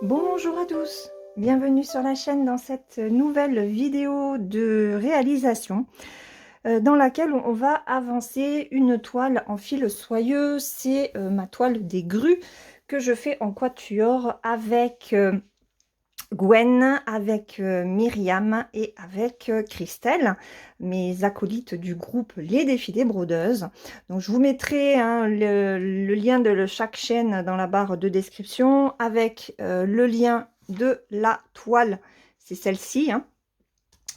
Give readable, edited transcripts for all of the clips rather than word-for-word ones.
Bonjour à tous, bienvenue sur la chaîne dans cette nouvelle vidéo de réalisation dans laquelle on va avancer une toile en fil soyeux. C'est ma toile des grues que je fais en quatuor avec Gwen, avec Myriam et avec Christelle, mes acolytes du groupe Les Défilés Brodeuses. Donc je vous mettrai le lien de chaque chaîne dans la barre de description avec le lien de la toile, c'est celle-ci, hein,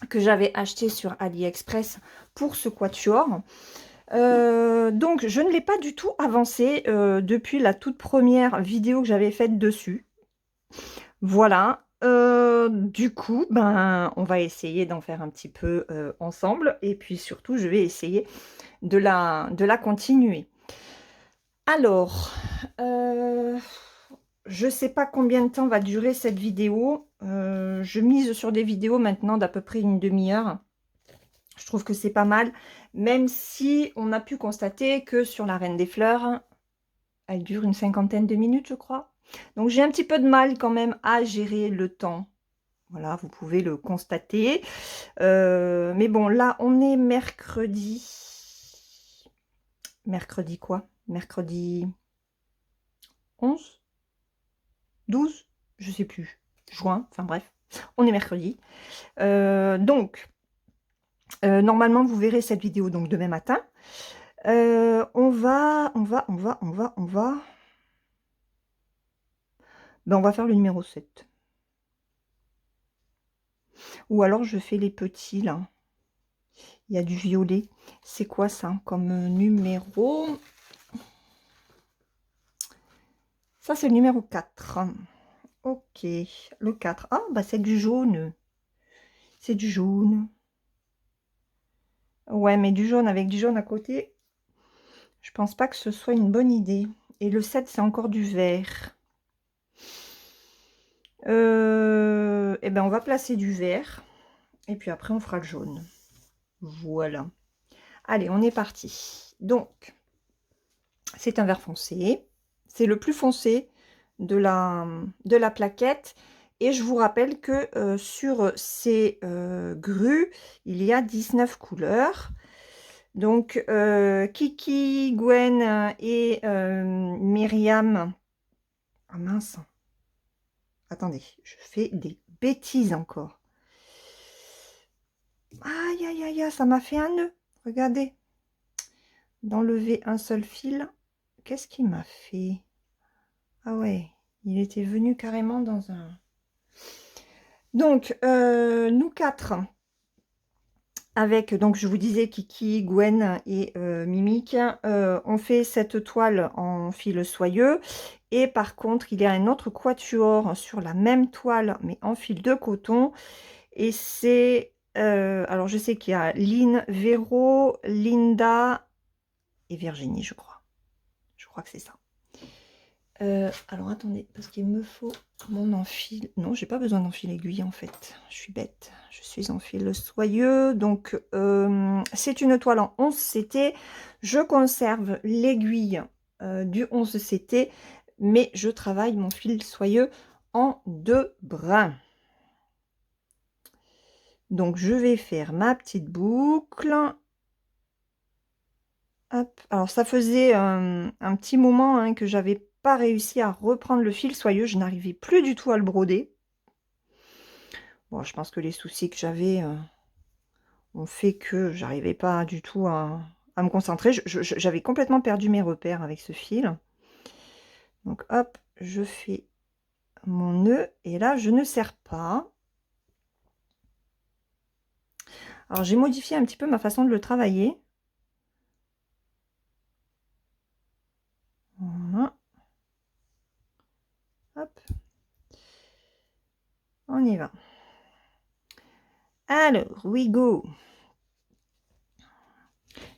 que j'avais acheté sur AliExpress pour ce quatuor. Donc je ne l'ai pas du tout avancé depuis la toute première vidéo que j'avais faite dessus. Voilà. Du coup, ben, on va essayer d'en faire un petit peu ensemble. Et puis surtout, je vais essayer de la continuer. Alors, je ne sais pas combien de temps va durer cette vidéo. Je mise sur des vidéos maintenant d'à peu près une demi-heure. Je trouve que c'est pas mal. Même si on a pu constater que sur la Reine des Fleurs, elle dure une cinquantaine de minutes, je crois. Donc j'ai un petit peu de mal quand même à gérer le temps. Voilà, vous pouvez le constater. Mais bon, là, on est mercredi. Mercredi quoi? Mercredi 11? 12? Je sais plus. Juin, enfin bref. On est mercredi. Donc, normalement, vous verrez cette vidéo donc demain matin. Ben, on va faire le numéro 7. Ou alors, je fais les petits, là. Il y a du violet. C'est quoi ça comme numéro? Ça, c'est le numéro 4. Ok, le 4. Ah, bah c'est du jaune. C'est du jaune. Ouais, mais du jaune avec du jaune à côté, je pense pas que ce soit une bonne idée. Et le 7, c'est encore du vert. Eh ben, on va placer du vert. Et puis après, on fera le jaune. Voilà. Allez, on est parti. Donc, c'est un vert foncé. C'est le plus foncé de la plaquette. Et je vous rappelle que sur ces grues, il y a 19 couleurs. Donc, Kiki, Gwen et Myriam. Ah mince. Attendez, je fais des bêtises encore. Aïe, aïe, aïe, aïe, ça m'a fait un nœud. Regardez. D'enlever un seul fil. Qu'est-ce qu'il m'a fait? Ah ouais, il était venu carrément dans un... Donc, nous quatre, avec, donc je vous disais, Kiki, Gwen et Mimique, on fait cette toile en fil soyeux. Et par contre, il y a un autre quatuor sur la même toile, mais en fil de coton. Et c'est... alors, je sais qu'il y a Lynn, Véro, Linda et Virginie, je crois. Je crois que c'est ça. Alors attendez, parce qu'il me faut mon enfil. Non, j'ai pas besoin d'enfil aiguille en fait. Je suis bête. Je suis en fil soyeux. Donc c'est une toile en 11 CT. Je conserve l'aiguille du 11 CT, mais je travaille mon fil soyeux en 2 brins. Donc je vais faire ma petite boucle. Hop. Alors ça faisait un petit moment hein, que j'avais pas réussi à reprendre le fil soyeux, je n'arrivais plus du tout à le broder. Bon, je pense que les soucis que j'avais ont fait que j'arrivais pas du tout à me concentrer. J'avais complètement perdu mes repères avec ce fil. Donc hop, je fais mon nœud et là je ne serre pas. Alors j'ai modifié un petit peu ma façon de le travailler. Voilà. Hop. On y va. Alors, we go.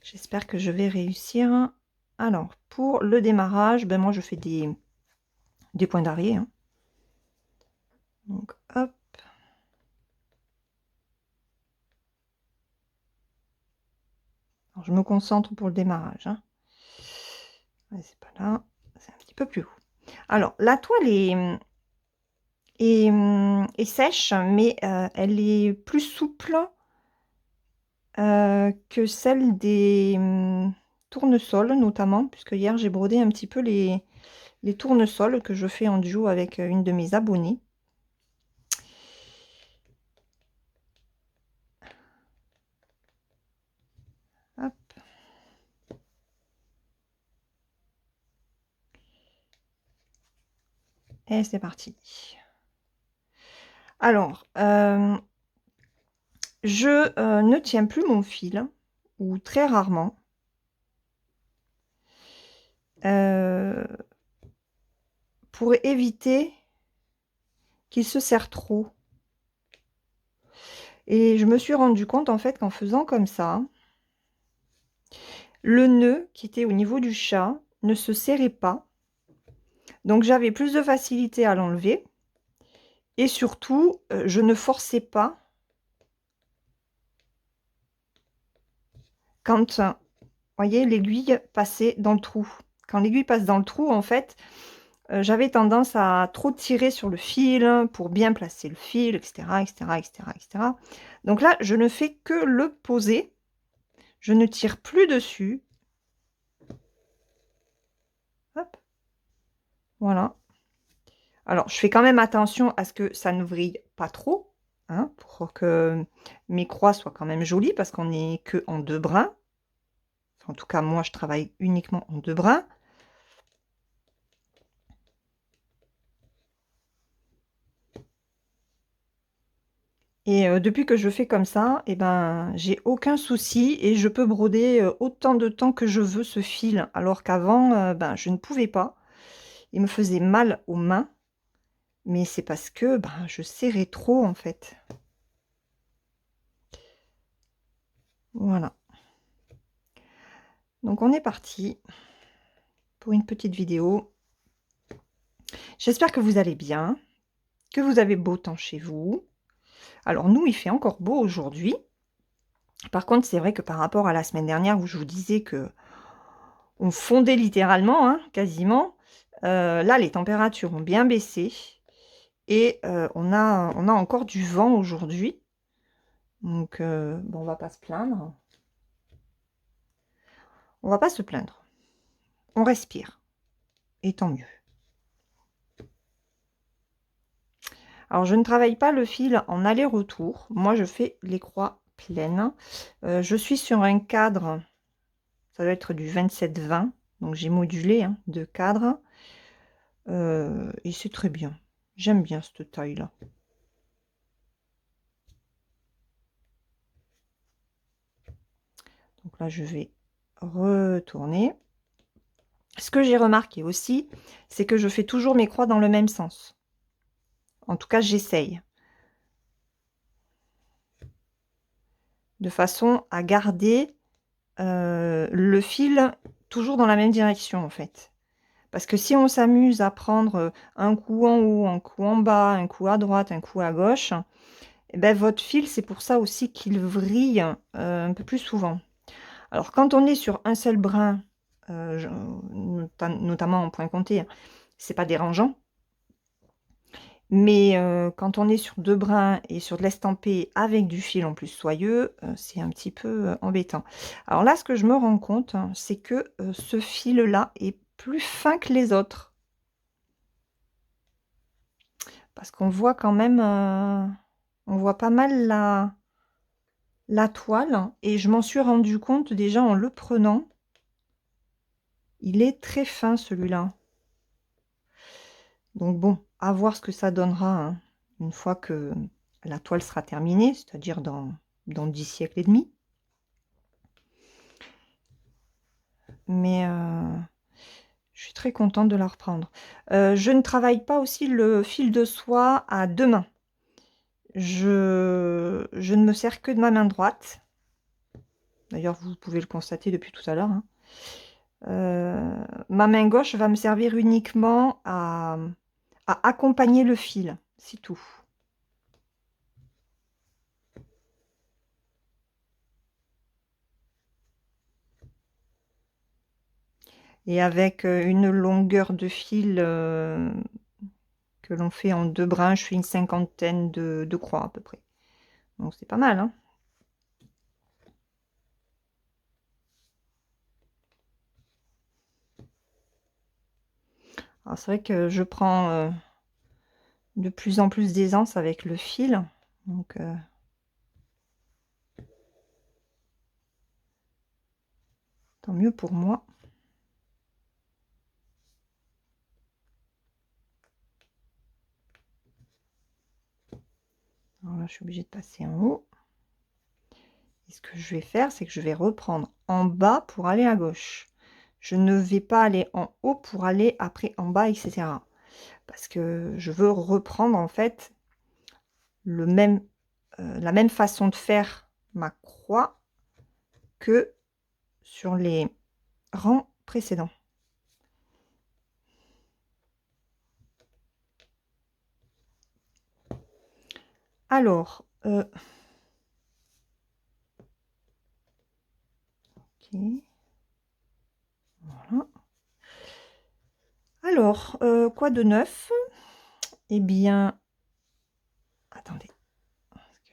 J'espère que je vais réussir. Alors, pour le démarrage, ben moi je fais des points d'arrêt. Hein. Donc, hop. Alors, je me concentre pour le démarrage. Hein. Ouais, c'est pas là, c'est un petit peu plus haut. Alors, la toile et sèche, mais elle est plus souple que celle des tournesols, notamment, puisque hier j'ai brodé un petit peu les tournesols que je fais en duo avec une de mes abonnées. Hop. Et c'est parti. Alors, je ne tiens plus mon fil, ou très rarement. Pour éviter qu'il se serre trop. Et je me suis rendu compte en fait qu'en faisant comme ça, le nœud qui était au niveau du chat ne se serrait pas. Donc j'avais plus de facilité à l'enlever. Et surtout, je ne forçais pas quand, voyez, l'aiguille passait dans le trou. Quand l'aiguille passe dans le trou, en fait, j'avais tendance à trop tirer sur le fil pour bien placer le fil, etc., etc., etc., etc. Donc là, je ne fais que le poser. Je ne tire plus dessus. Hop. Voilà. Alors, je fais quand même attention à ce que ça ne vrille pas trop, hein, pour que mes croix soient quand même jolies, parce qu'on n'est que en 2 brins. Enfin, en tout cas, moi, je travaille uniquement en 2 brins. Et depuis que je fais comme ça, eh ben, j'ai aucun souci et je peux broder autant de temps que je veux ce fil. Alors qu'avant, ben, je ne pouvais pas. Il me faisait mal aux mains, mais c'est parce que ben, je serrais trop en fait. Voilà. Donc on est parti pour une petite vidéo. J'espère que vous allez bien, que vous avez beau temps chez vous. Alors nous, il fait encore beau aujourd'hui. Par contre, c'est vrai que par rapport à la semaine dernière où je vous disais que on fondait littéralement, hein, quasiment, là, les températures ont bien baissé et on a encore du vent aujourd'hui. Donc, bon, on va pas se plaindre. On va pas se plaindre. On respire. Et tant mieux. Alors, je ne travaille pas le fil en aller-retour. Moi, je fais les croix pleines. Je suis sur un cadre, ça doit être du 27-20. Donc, j'ai modulé hein, de cadre. Et c'est très bien. J'aime bien cette taille-là. Donc là, je vais retourner. Ce que j'ai remarqué aussi, c'est que je fais toujours mes croix dans le même sens. En tout cas, j'essaye. De façon à garder le fil toujours dans la même direction, en fait. Parce que si on s'amuse à prendre un coup en haut, un coup en bas, un coup à droite, un coup à gauche, eh ben, votre fil, c'est pour ça aussi qu'il vrille un peu plus souvent. Alors, quand on est sur un seul brin, notamment en point compté, c'est pas dérangeant. Mais quand on est sur 2 brins et sur de l'estampé avec du fil en plus soyeux, c'est un petit peu embêtant. Alors là, ce que je me rends compte, hein, c'est que ce fil-là est plus fin que les autres. Parce qu'on voit quand même, on voit pas mal la toile. Et je m'en suis rendu compte déjà en le prenant. Il est très fin celui-là. Donc bon, à voir ce que ça donnera hein, une fois que la toile sera terminée, c'est-à-dire dans 10 siècles et demi. Mais je suis très contente de la reprendre. Je ne travaille pas aussi le fil de soie à 2 mains. Je ne me sers que de ma main droite. D'ailleurs, vous pouvez le constater depuis tout à l'heure. Hein. Ma main gauche va me servir uniquement à accompagner le fil. C'est tout. Et avec une longueur de fil que l'on fait en 2 brins. Je fais une cinquantaine de croix à peu près. Donc c'est pas mal, hein. Alors c'est vrai que je prends de plus en plus d'aisance avec le fil. Donc tant mieux pour moi. Alors là, je suis obligée de passer en haut. Et ce que je vais faire, c'est que je vais reprendre en bas pour aller à gauche. Je ne vais pas aller en haut pour aller après en bas, etc. Parce que je veux reprendre en fait la même façon de faire ma croix que sur les rangs précédents. Alors, ok, voilà. Alors, quoi de neuf? Eh bien, attendez,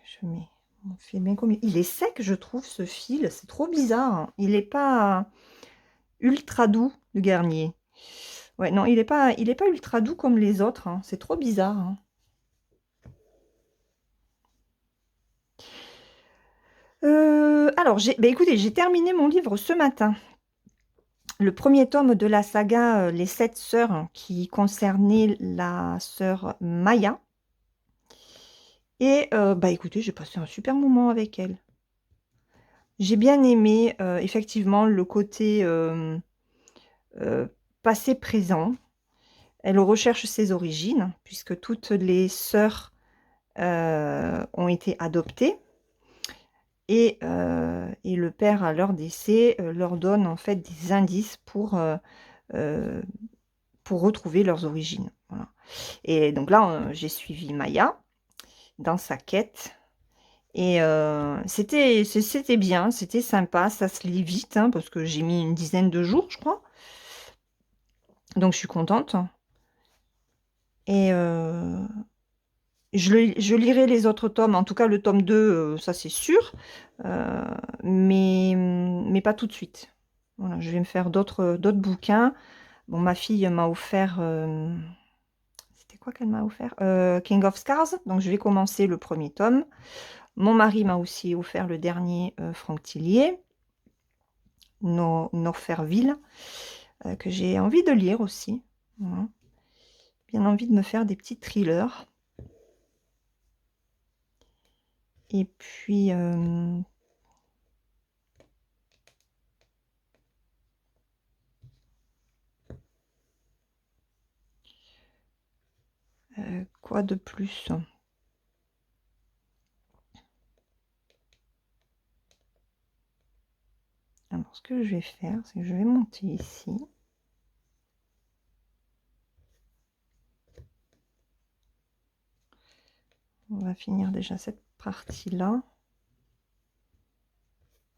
je mets mon fil bien comme il est sec, je trouve ce fil, c'est trop bizarre, hein. Il n'est pas ultra doux, le Garnier. Ouais, non, il est pas ultra doux comme les autres, hein. C'est trop bizarre, hein. Alors, bah, écoutez, j'ai terminé mon livre ce matin. Le premier tome de la saga Les 7 sœurs, hein, qui concernait la sœur Maya. Et bah écoutez, j'ai passé un super moment avec elle. J'ai bien aimé effectivement le côté passé-présent. Elle recherche ses origines, puisque toutes les sœurs ont été adoptées. Et le père, à leur décès, leur donne en fait des indices pour retrouver leurs origines. Voilà. Et donc là, j'ai suivi Maya dans sa quête. Et c'était bien, c'était sympa, ça se lit vite, hein, parce que j'ai mis une dizaine de jours, je crois. Donc je suis contente. Et je lirai les autres tomes, en tout cas le tome 2, ça c'est sûr, mais pas tout de suite. Voilà, je vais me faire d'autres bouquins. Bon, ma fille m'a offert, c'était quoi qu'elle m'a offert? King of Scars, donc je vais commencer le premier tome. Mon mari m'a aussi offert le dernier Franck Tillier, Norferville, que j'ai envie de lire aussi. Voilà. Bien envie de me faire des petits thrillers. Et puis, quoi de plus? Alors, ce que je vais faire, c'est que je vais monter ici. On va finir déjà cette partie-là.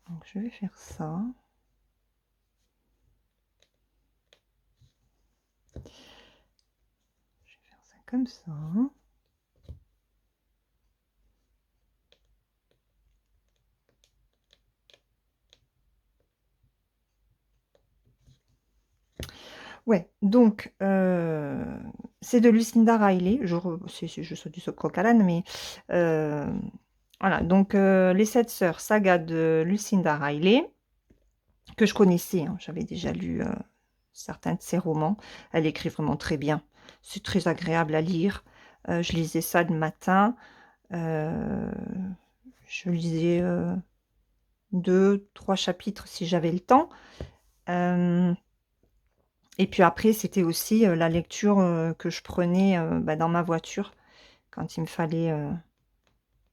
Donc, je vais faire ça. Je vais faire ça comme ça. Ouais, donc c'est de Lucinda Riley. Je saute du coq à l'âne, mais voilà. Donc Les 7 sœurs, saga de Lucinda Riley, que je connaissais, hein. J'avais déjà lu certains de ses romans. Elle écrit vraiment très bien. C'est très agréable à lire. Je lisais ça le matin. Je lisais 2, 3 chapitres si j'avais le temps. Et puis après, c'était aussi la lecture que je prenais bah, dans ma voiture quand il me fallait,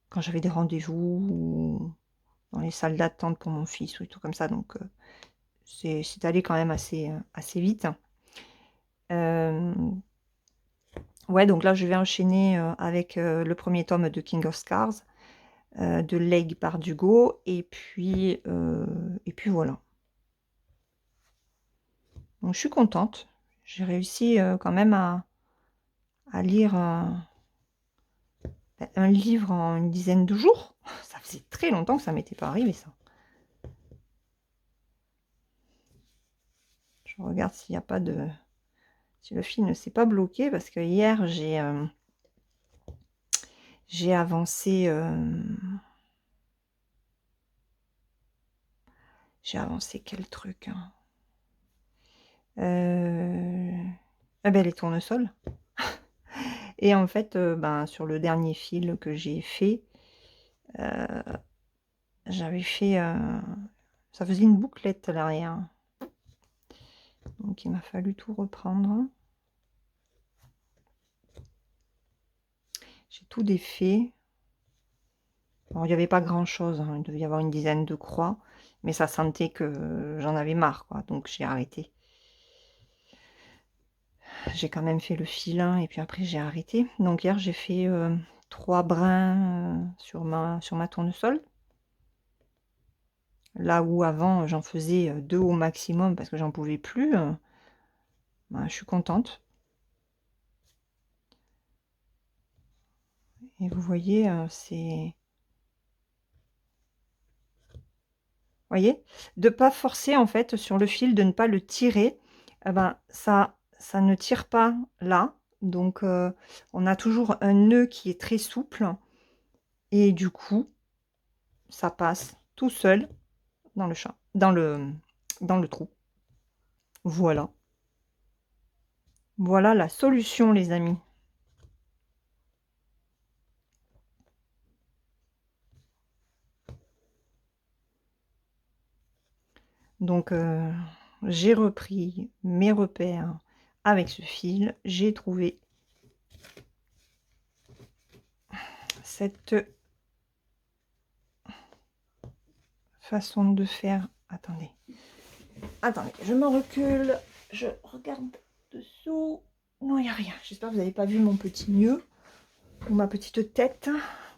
quand j'avais des rendez-vous ou dans les salles d'attente pour mon fils ou tout comme ça. Donc c'est allé quand même assez vite. Ouais, donc là, je vais enchaîner avec le premier tome de King of Scars, de Leigh Bardugo, et puis voilà. Donc je suis contente. J'ai réussi quand même à à lire un livre en une dizaine de jours. Ça faisait très longtemps que ça m'était pas arrivé, ça. Je regarde s'il n'y a pas de... Si le fil ne s'est pas bloqué, parce que hier, j'ai avancé... j'ai avancé quel truc, hein, ah ben, les tournesols. Et en fait, ben, sur le dernier fil que j'ai fait, j'avais fait... ça faisait une bouclette à l'arrière. Donc il m'a fallu tout reprendre. J'ai tout défait. Bon, il n'y avait pas grand chose, hein. Il devait y avoir une dizaine de croix, mais ça sentait que j'en avais marre, quoi. Donc j'ai arrêté. J'ai quand même fait le filin et puis après j'ai arrêté. Donc hier j'ai fait 3 brins sur ma tournesol. Là où avant j'en faisais 2 au maximum parce que j'en pouvais plus. Ben, je suis contente. Et vous voyez, c'est... Voyez, de pas forcer en fait sur le fil, de ne pas le tirer, eh ben, ça ne tire pas là. Donc on a toujours un nœud qui est très souple et du coup ça passe tout seul dans le chat, dans le trou. Voilà. Voilà la solution, les amis. Donc j'ai repris mes repères avec ce fil. J'ai trouvé cette façon de faire. Attendez, je me recule, je regarde dessous. Non, il n'y a rien. J'espère que vous n'avez pas vu mon petit nœud ou ma petite tête.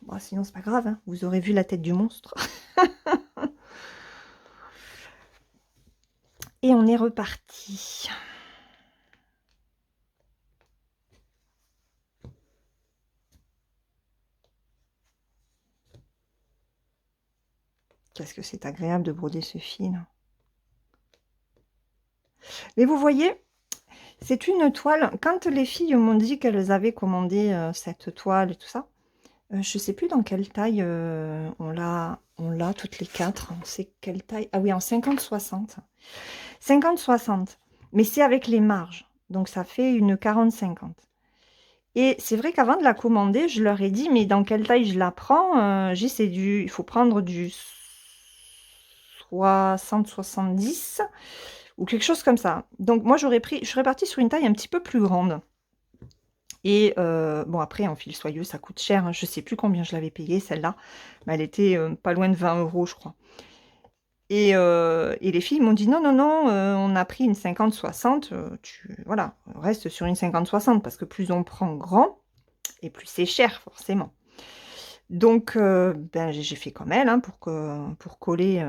Bon, sinon, c'est pas grave, hein. Vous aurez vu la tête du monstre. Et on est reparti. Qu'est-ce que c'est agréable de broder ce fil. Mais vous voyez, c'est une toile. Quand les filles m'ont dit qu'elles avaient commandé cette toile et tout ça, je ne sais plus dans quelle taille on l'a toutes les 4. C'est quelle taille? Ah oui, en 50-60. 50-60. Mais c'est avec les marges. Donc ça fait une 40-50. Et c'est vrai qu'avant de la commander, je leur ai dit, mais dans quelle taille je la prends? Il faut prendre du 60-70 ou quelque chose comme ça. Donc moi, je serais partie sur une taille un petit peu plus grande. Et bon, après, en fil soyeux, ça coûte cher, hein. Je ne sais plus combien je l'avais payé, celle-là. Mais elle était pas loin de 20 €, je crois. Et les filles m'ont dit: «Non, non, non, on a pris une 50-60, voilà, on reste sur une 50-60 parce que plus on prend grand et plus c'est cher forcément». Donc ben, j'ai fait comme elles, hein, pour coller,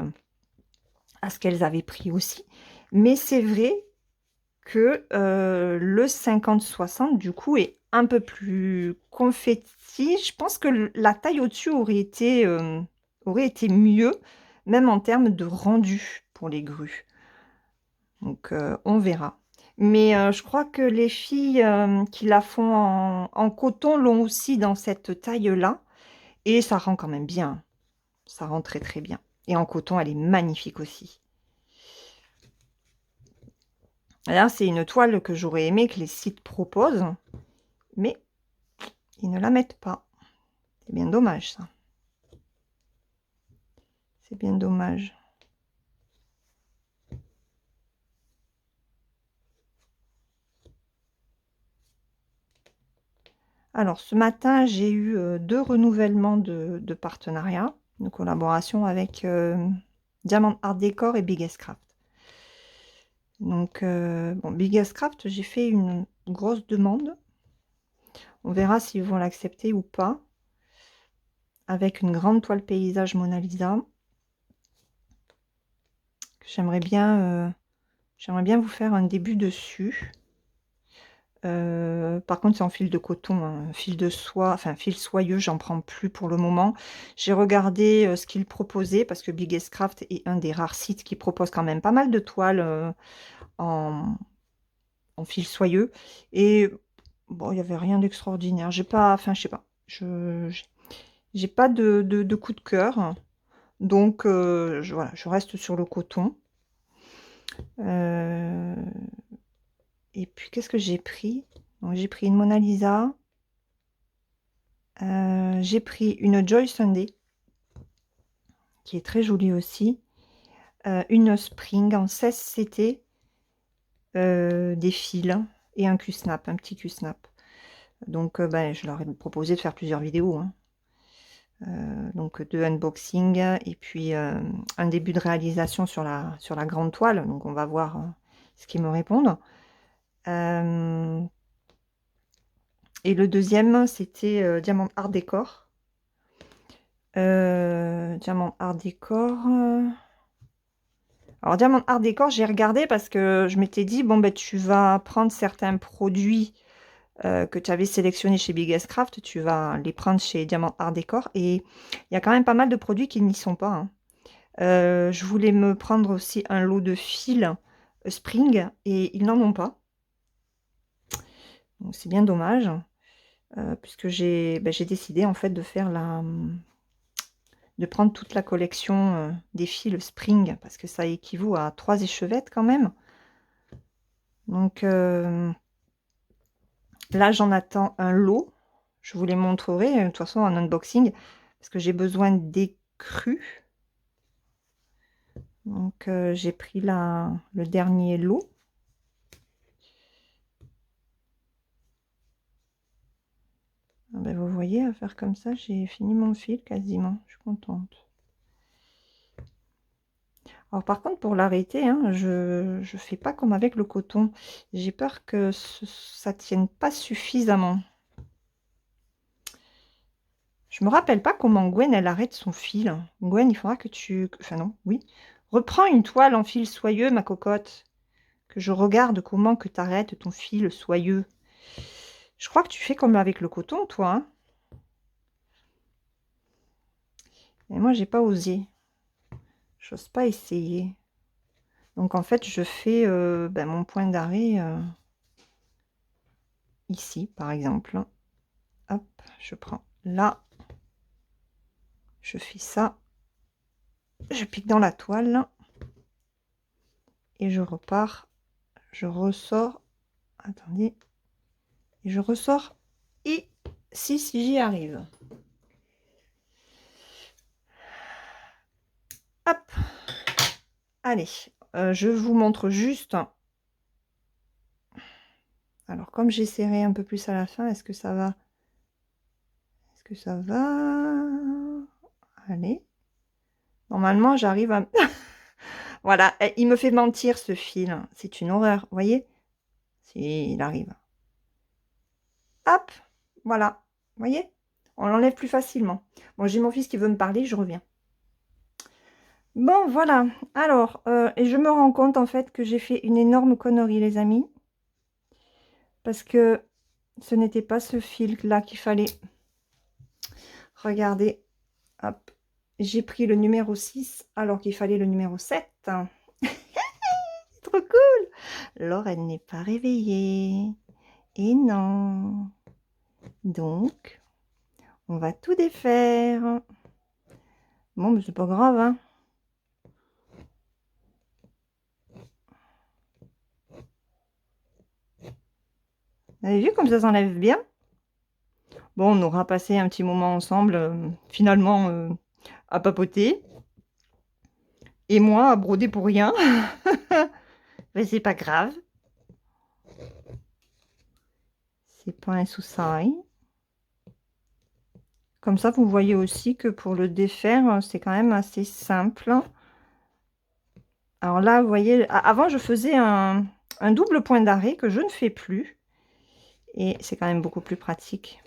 à ce qu'elles avaient pris aussi. Mais c'est vrai que, le 50-60 du coup est un peu plus confetti. Je pense que la taille au-dessus aurait été mieux, même en termes de rendu pour les grues. Donc on verra. Mais je crois que les filles qui la font en coton l'ont aussi dans cette taille-là. Et ça rend quand même bien. Ça rend très très bien. Et en coton, elle est magnifique aussi. Là, c'est une toile que j'aurais aimé que les sites proposent. Mais ils ne la mettent pas. C'est bien dommage, ça. C'est bien dommage. Alors, ce matin, j'ai eu 2 renouvellements de partenariat, de collaboration avec Diamant Art Décor et Biggest Craft. Donc, bon, Biggest Craft, j'ai fait une grosse demande. On verra s'ils vont l'accepter ou pas. Avec une grande toile paysage Mona Lisa. J'aimerais bien vous faire un début dessus. Par contre, c'est en fil de coton, hein, fil de soie, enfin fil soyeux, j'en prends plus pour le moment. J'ai regardé, ce qu'ils proposaient parce que Biggest Craft est un des rares sites qui propose quand même pas mal de toiles, en fil soyeux et bon, il y avait rien d'extraordinaire. J'ai pas enfin, je sais pas, j'ai pas de coup de cœur, donc voilà, je reste sur le coton. Heu et puis qu'est-ce que j'ai pris? Donc j'ai pris une Mona Lisa. J'ai pris une Joy Sunday, qui est très jolie aussi. Une Spring en 16 CT, des fils et un Q-snap, un petit Q-snap. Donc ben, je leur ai proposé de faire plusieurs vidéos, hein. Donc 2 unboxing et puis un début de réalisation sur la grande toile. Donc on va voir ce qu'ils me répondent. Et le deuxième, c'était Diamant Art Décor. Diamant Art Décor. Alors Diamant Art Décor, j'ai regardé parce que je m'étais dit, bon ben tu vas prendre certains produits que tu avais sélectionnés chez Biggest Craft, tu vas les prendre chez Diamant Art Décor. Et il y a quand même pas mal de produits qui n'y sont pas, hein. Je voulais me prendre aussi un lot de fils Spring et ils n'en ont pas. Donc c'est bien dommage, puisque j'ai décidé en fait de faire de prendre toute la collection des fils Spring, parce que ça équivaut à 3 échevettes quand même. Donc là, j'en attends un lot. Je vous les montrerai de toute façon en unboxing, parce que j'ai besoin d'écrus. Donc j'ai pris le dernier lot. Ah ben, vous voyez, à faire comme ça, j'ai fini mon fil quasiment. Je suis contente. Alors par contre, pour l'arrêter, hein, je fais pas comme avec le coton. J'ai peur que ça tienne pas suffisamment. Je me rappelle pas comment Gwen, elle arrête son fil. Gwen, il faudra que tu... Enfin non, oui. Reprends une toile en fil soyeux, ma cocotte. Que je regarde comment que tu arrêtes ton fil soyeux. Je crois que tu fais comme avec le coton, toi, hein. Et moi, j'ai pas osé. J'ose pas essayer. Donc en fait, je fais ben, mon point d'arrêt ici, par exemple. Hop, je prends là. Je fais ça. Je pique dans la toile. Et je repars. Je ressors. Attendez. Et je ressors. Et si j'y arrive. Hop. Allez. Je vous montre juste. Alors, comme j'essaierai un peu plus à la fin, est-ce que ça va? Est-ce que ça va? Allez. Normalement, j'arrive à... Voilà, il me fait mentir ce fil. C'est une horreur, vous voyez? Si, il arrive. Hop, voilà. Vous voyez? On l'enlève plus facilement. Bon, j'ai mon fils qui veut me parler, je reviens. Bon, voilà. Alors, et je me rends compte en fait que j'ai fait une énorme connerie, les amis. Parce que ce n'était pas ce fil-là qu'il fallait. Regardez. Hop. J'ai pris le numéro 6 alors qu'il fallait le numéro 7. C'est trop cool. Laure, elle n'est pas réveillée. Et non. Donc, on va tout défaire. Bon, mais c'est pas grave, hein. Vous avez vu comme ça s'enlève bien? Bon, on aura passé un petit moment ensemble, finalement, à papoter. Et moi, à broder pour rien. Mais c'est pas grave. C'est pas un souci. Comme ça, vous voyez aussi que pour le défaire, c'est quand même assez simple. Alors là, vous voyez, avant, je faisais un double point d'arrêt que je ne fais plus. Et c'est quand même beaucoup plus pratique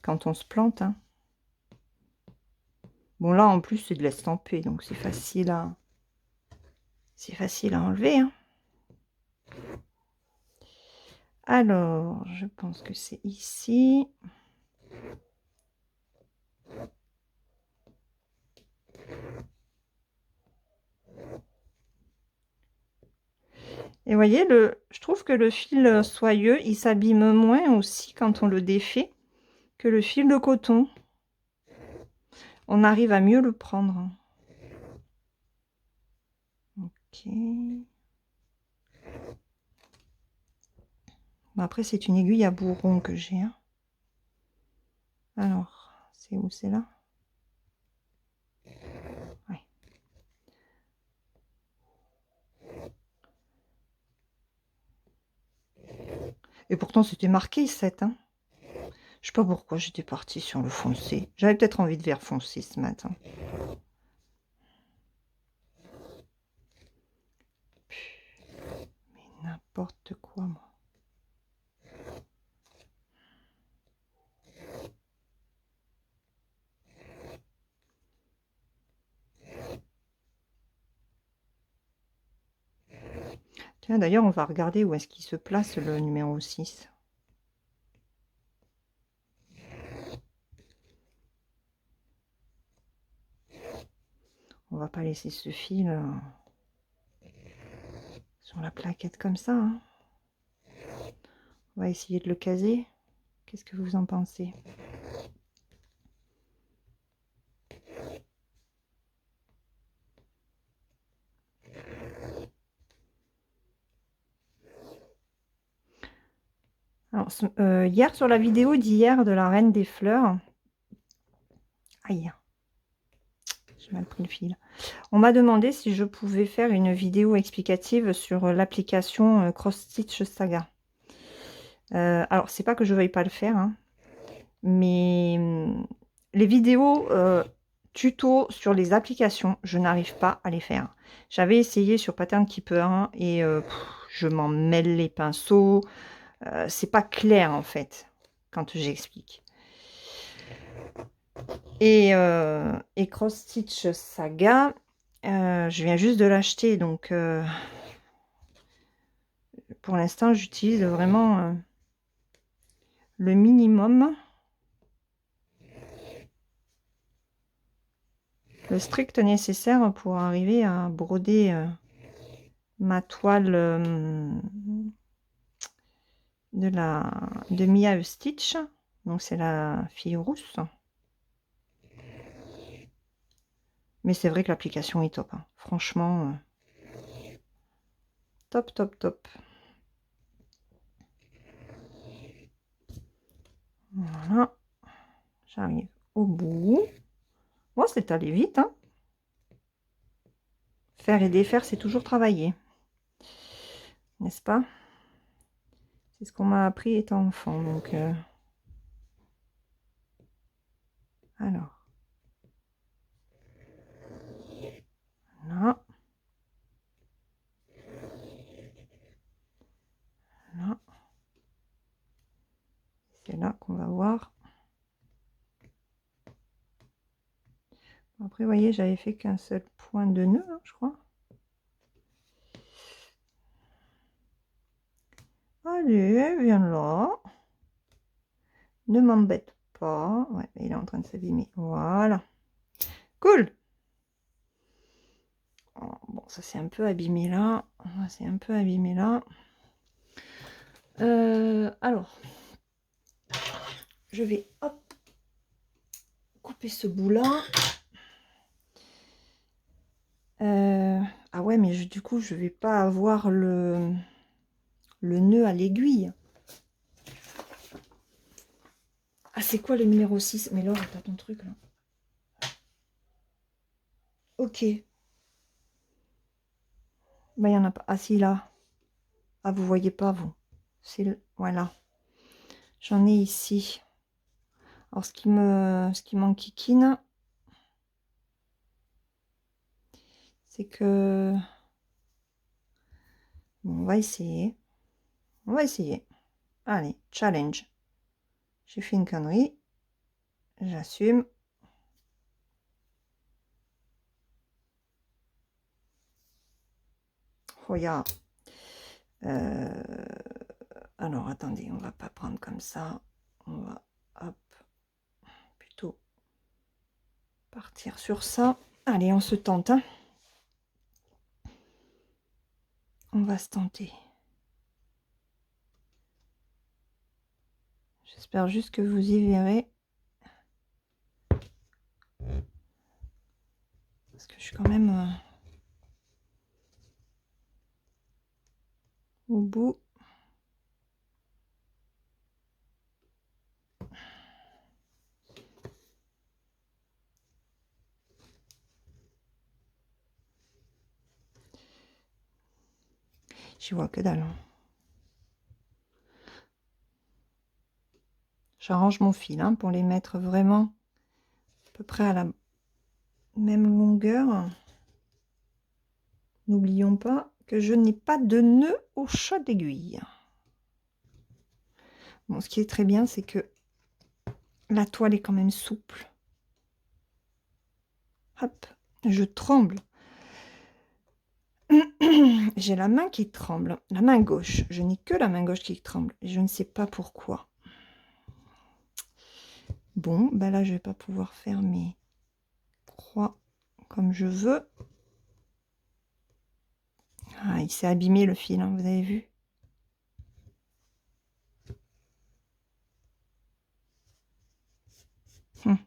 quand on se plante, hein. Bon, là, en plus, c'est de l'estamper, donc c'est facile à enlever, hein. Alors, je pense que c'est ici. Et vous voyez, je trouve que le fil soyeux, il s'abîme moins aussi quand on le défait que le fil de coton. On arrive à mieux le prendre. Ok. Bon, après, c'est une aiguille à bourron que j'ai. Hein. Alors, c'est où? C'est là? Ouais. Et pourtant, c'était marqué 7. Hein. Je sais pas pourquoi j'étais partie sur le foncé. J'avais peut-être envie de vert foncé ce matin. Mais n'importe quoi, moi. Tiens, d'ailleurs, on va regarder où est-ce qu'il se place le numéro 6. On va pas laisser ce fil sur la plaquette comme ça. Hein. On va essayer de le caser. Qu'est-ce que vous en pensez? Alors, hier, sur la vidéo d'hier de la Reine des Fleurs, aïe, j'ai mal pris le fil. On m'a demandé si je pouvais faire une vidéo explicative sur l'application Cross Stitch Saga. Alors, c'est pas que je veuille pas le faire, hein, mais les vidéos tuto sur les applications, je n'arrive pas à les faire. J'avais essayé sur Pattern Keeper et je m'en mêle les pinceaux. C'est pas clair en fait quand j'explique. Et Cross Stitch Saga, je viens juste de l'acheter, donc pour l'instant j'utilise vraiment le minimum, le strict nécessaire pour arriver à broder ma toile de Mia Stitch. Donc c'est la fille rousse. Mais c'est vrai que l'application est top. Hein. Franchement, top, top, top. Voilà. J'arrive au bout. Bon, c'est allé vite. Hein. Faire et défaire, c'est toujours travailler. N'est-ce pas? C'est ce qu'on m'a appris étant enfant. Donc, alors. Là. Là. C'est là qu'on va voir. Après, vous voyez, j'avais fait qu'un seul point de nœud, hein, je crois. Allez, viens là. Ne m'embête pas. Ouais, il est en train de s'abîmer. Voilà. Cool. Oh, bon, ça c'est un peu abîmé là. C'est un peu abîmé là. Alors, je vais hop couper ce bout là. Ah ouais, mais du coup, je vais pas avoir le nœud à l'aiguille. Ah, c'est quoi le numéro 6? Mais Laure, t'as ton truc là. Ok. Bah, il y en a pas. Ah, si, là. Ah, vous voyez pas, vous. C'est le... Voilà. J'en ai ici. Alors, ce qui m'enquiquine, c'est que... Bon, on va essayer. On va essayer. Allez, challenge. J'ai fait une connerie. J'assume. Regarde. Alors, attendez, on va pas prendre comme ça. On va, hop, plutôt partir sur ça. Allez, on se tente, hein. On va se tenter. J'espère juste que vous y verrez. Parce que je suis quand même au bout. J'y vois que dalle, hein. J'arrange mon fil, hein, pour les mettre vraiment à peu près à la même longueur. N'oublions pas que je n'ai pas de nœud au chat d'aiguille. Bon, ce qui est très bien, c'est que la toile est quand même souple. Hop, je tremble. J'ai la main qui tremble, la main gauche. Je n'ai que la main gauche qui tremble. Et je ne sais pas pourquoi. Bon, ben là, je vais pas pouvoir faire mes croix comme je veux. Ah, il s'est abîmé le fil, hein, vous avez vu? Hum.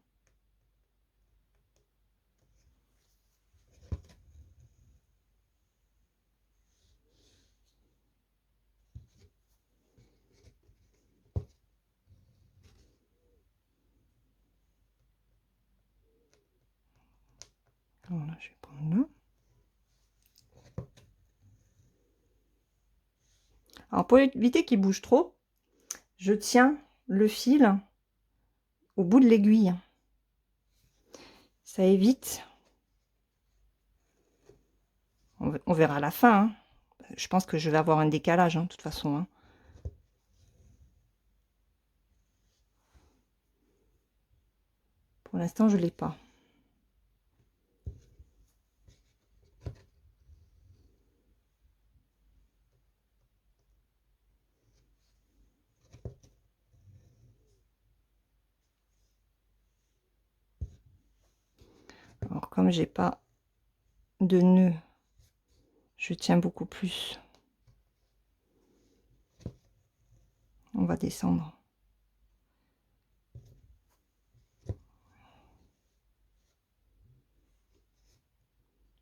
Voilà, je vais prendre là. Alors, pour éviter qu'il bouge trop, je tiens le fil au bout de l'aiguille. Ça évite. On verra à la fin, hein. Je pense que je vais avoir un décalage, hein, de toute façon, hein. Pour l'instant, je ne l'ai pas. Alors, comme j'ai pas de nœud, je tiens beaucoup plus. On va descendre.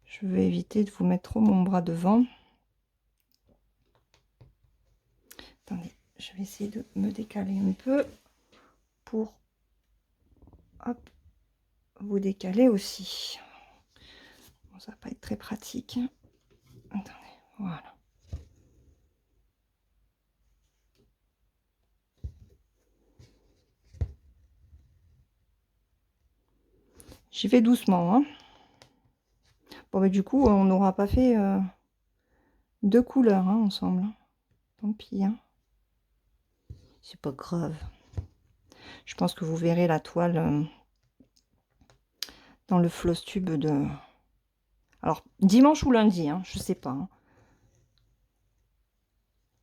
Je vais éviter de vous mettre trop mon bras devant. Attendez, je vais essayer de me décaler un peu pour, hop, vous décaler aussi. Bon, ça va pas être très pratique. Attendez, voilà. J'y vais doucement, hein. Bon, mais du coup, on n'aura pas fait deux couleurs, hein, ensemble. Tant pis, hein. C'est pas grave. Je pense que vous verrez la toile dans le floss tube de... Alors, dimanche ou lundi, hein, je sais pas, hein.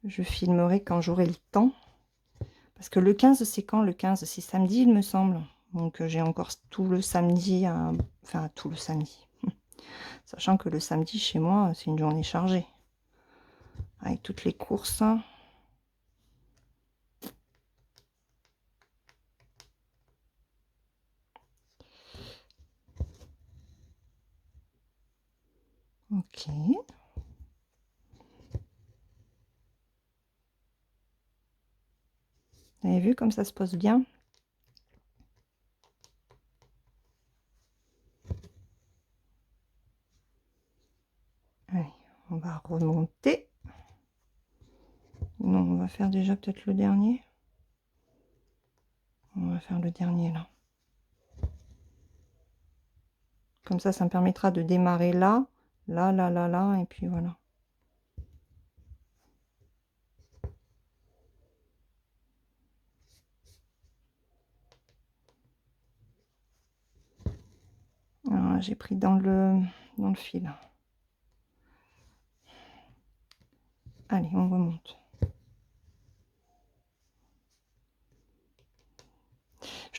Je filmerai quand j'aurai le temps. Parce que le 15, c'est quand? Le 15, c'est samedi, il me semble. Donc, j'ai encore tout le samedi, enfin, tout le samedi. Sachant que le samedi, chez moi, c'est une journée chargée. Avec toutes les courses. Ok. Vous avez vu comme ça se pose bien? Allez, on va remonter. Non, on va faire déjà peut-être le dernier. On va faire le dernier là. Comme ça me permettra de démarrer là, là, là, là, là, et puis voilà. J'ai pris dans le fil. Allez, on remonte.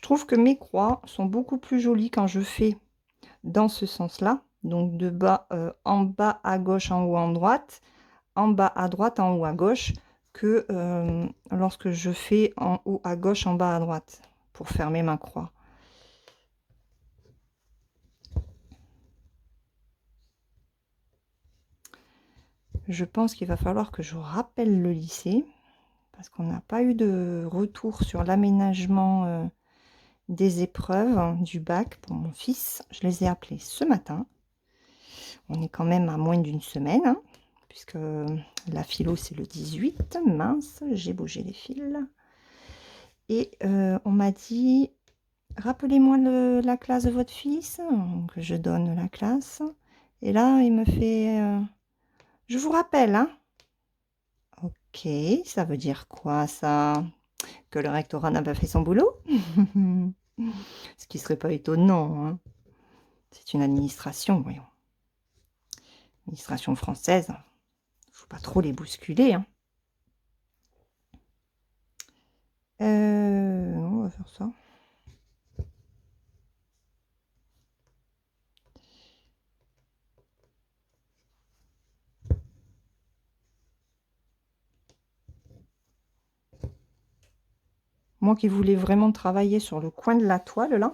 trouve que mes croix sont beaucoup plus jolies quand je fais dans ce sens-là. Donc de bas en bas à gauche, en haut à droite, en bas à droite, en haut à gauche, que lorsque je fais en haut à gauche, en bas à droite, pour fermer ma croix. Je pense qu'il va falloir que je rappelle le lycée, parce qu'on n'a pas eu de retour sur l'aménagement des épreuves du bac pour mon fils. Je les ai appelés ce matin. On est quand même à moins d'une semaine, hein, puisque la philo c'est le 18. Mince, j'ai bougé les fils. Et on m'a dit, rappelez-moi la classe de votre fils. Donc je donne la classe. Et là, il me fait, je vous rappelle, hein. Ok, ça veut dire quoi ça? Que le rectorat n'a pas fait son boulot? Ce qui serait pas étonnant, hein. C'est une administration, voyons. Administration française. Faut pas trop les bousculer, hein. On va faire ça. Moi qui voulais vraiment travailler sur le coin de la toile, là.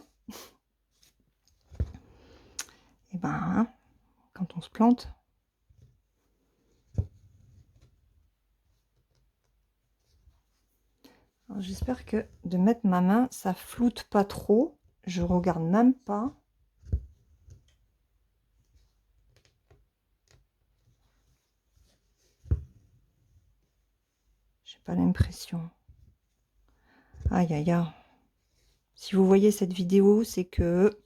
Et ben, hein, quand on se plante. J'espère que de mettre ma main, ça floute pas trop. Je regarde même pas. J'ai pas l'impression. Aïe, aïe, aïe. Si vous voyez cette vidéo, c'est que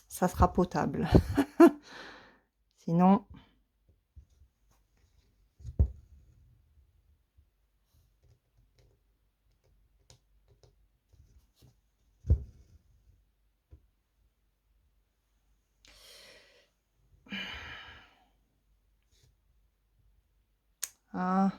ça sera potable. Sinon... Ah...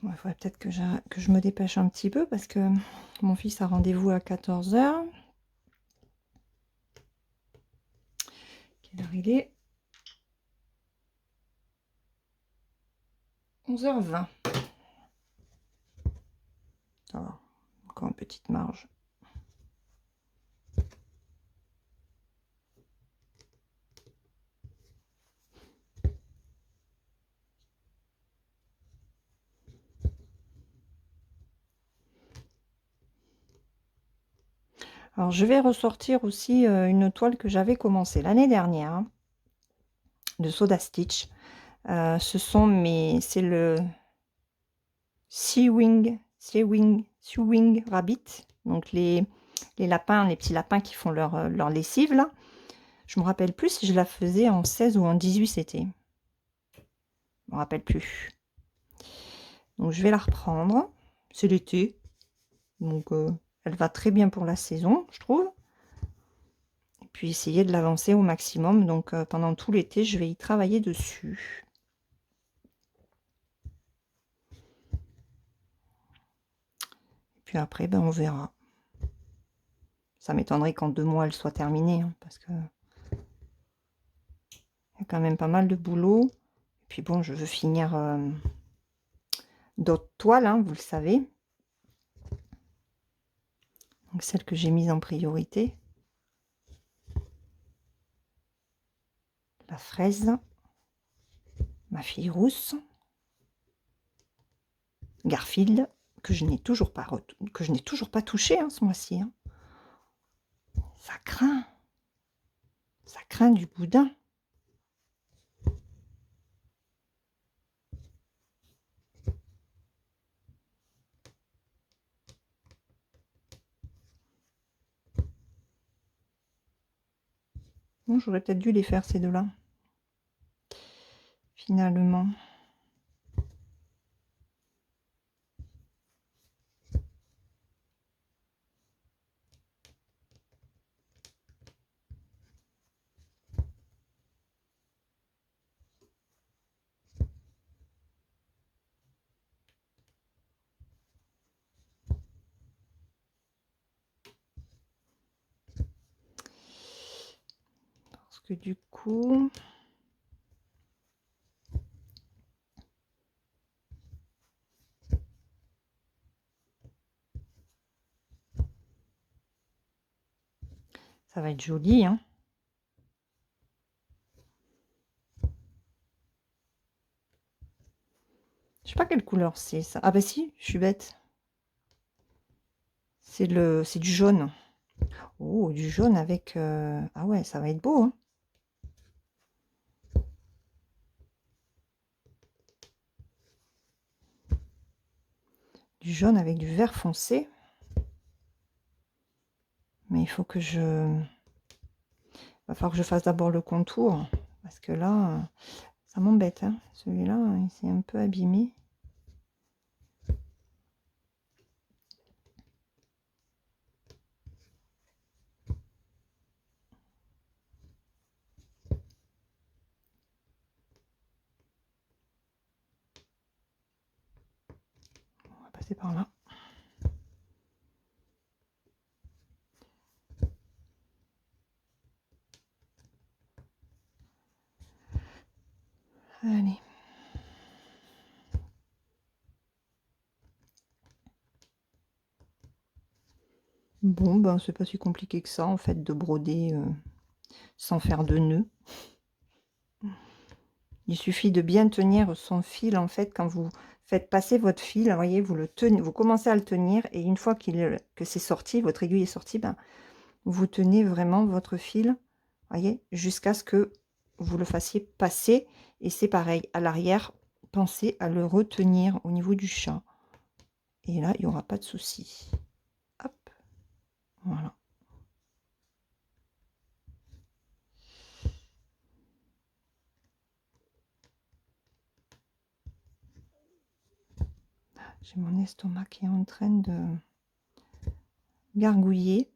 Il faudrait peut-être que je me dépêche un petit peu parce que mon fils a rendez-vous à 14 h. Quelle heure il est? 11h20. Ça va, encore une petite marge. Alors, je vais ressortir aussi une toile que j'avais commencée l'année dernière, hein, de Soda Stitch. C'est le Sewing Rabbit. Donc, les lapins, les petits lapins qui font leur lessive, là. Je me rappelle plus si je la faisais en 16 ou en 18 c'était. Je me rappelle plus. Donc, je vais la reprendre. C'est l'été. Donc, elle va très bien pour la saison, je trouve. Et puis, essayer de l'avancer au maximum. Donc, pendant tout l'été, je vais y travailler dessus. Et puis après, ben, on verra. Ça m'étonnerait qu'en 2 mois, elle soit terminée. Hein, parce que il y a quand même pas mal de boulot. Et puis bon, je veux finir d'autres toiles, hein, vous le savez. Donc, celle que j'ai mise en priorité. La fraise. Ma fille rousse. Garfield, que je n'ai toujours pas touché hein, ce mois-ci. Hein. Ça craint. Ça craint du boudin. Bon, j'aurais peut-être dû les faire ces deux-là. Finalement. Parce que du coup... Ça va être joli, hein. Je sais pas quelle couleur c'est ça. Ah bah si, je suis bête. C'est du jaune. Oh, du jaune avec... Ah ouais, ça va être beau, hein. Du jaune avec du vert foncé. Mais il faut que je... Va falloir que je fasse d'abord le contour. Parce que là, ça m'embête, hein. Celui-là, il s'est un peu abîmé. On va passer par là. Allez. Bon, ben c'est pas si compliqué que ça, en fait, de broder sans faire de nœuds. Il suffit de bien tenir son fil, en fait, quand vous faites passer votre fil, vous voyez, vous le tenez, vous commencez à le tenir, et une fois que c'est sorti, votre aiguille est sortie, ben, vous tenez vraiment votre fil, voyez, jusqu'à ce que vous le fassiez passer, et c'est pareil, à l'arrière, pensez à le retenir au niveau du chat. Et là, il n'y aura pas de souci. Hop, voilà. J'ai mon estomac qui est en train de gargouiller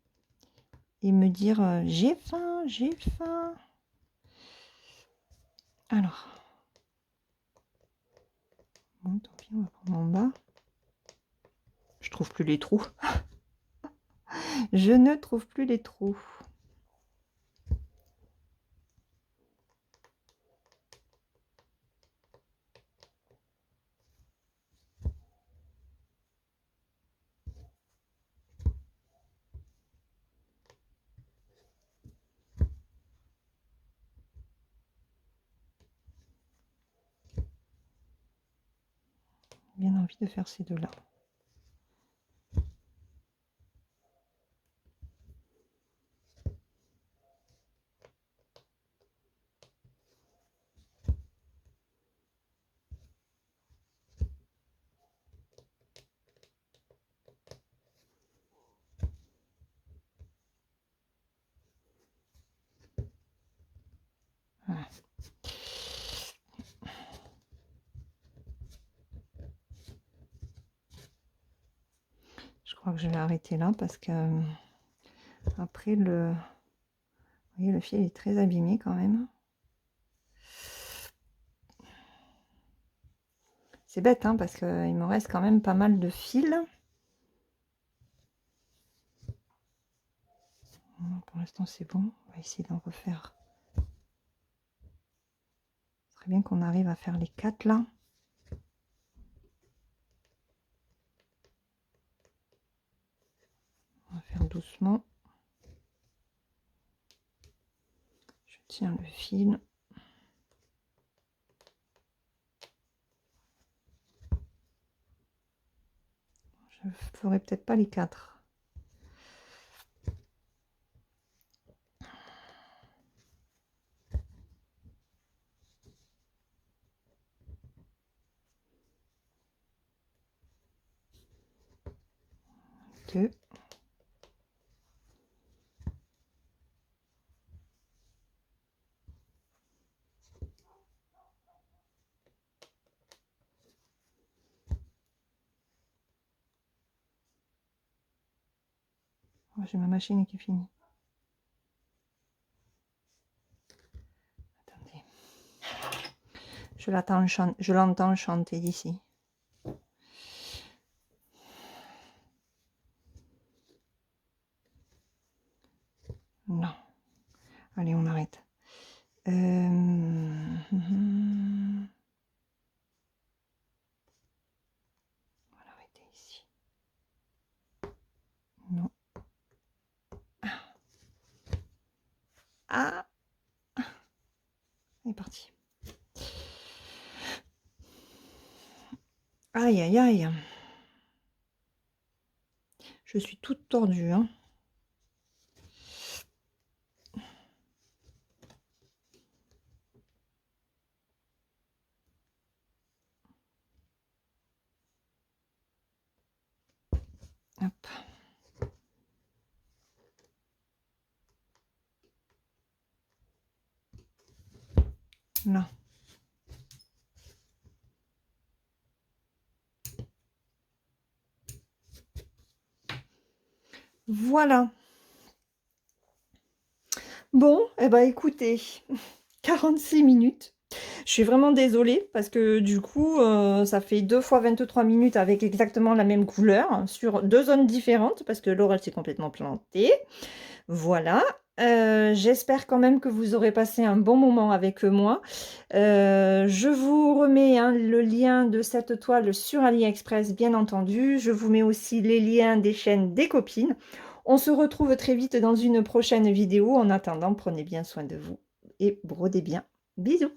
et me dire j'ai faim, j'ai faim. Alors, bon, tant pis, on va prendre en bas. Je trouve plus les trous. Je ne trouve plus les trous. Bien envie de faire ces deux-là. Voilà. Je crois que je vais arrêter là parce que après vous voyez, le fil est très abîmé quand même. C'est bête, hein, parce qu'il me reste quand même pas mal de fils. Pour l'instant, c'est bon. On va essayer d'en refaire. Ce serait bien qu'on arrive à faire les 4 là. On va faire doucement. Je tiens le fil. Je ferai peut-être pas les 4. Deux. Oh, j'ai ma machine qui est finie. Attendez. Je l'entends chanter d'ici. Non. Allez, on arrête. On va l'arrêter ici. Non. Ah, elle est partie. Aïe, aïe, aïe. Je suis toute tordue, hein. Hop. Là. Voilà. Bon, eh ben écoutez, 46 minutes. Je suis vraiment désolée parce que du coup, ça fait 2 fois 23 minutes avec exactement la même couleur sur 2 zones différentes parce que Laure, elle s'est complètement plantée. Voilà. J'espère quand même que vous aurez passé un bon moment avec moi. Je vous remets, hein, le lien de cette toile sur AliExpress, bien entendu. Je vous mets aussi les liens des chaînes des copines. On se retrouve très vite dans une prochaine vidéo. En attendant, prenez bien soin de vous et brodez bien. Bisous!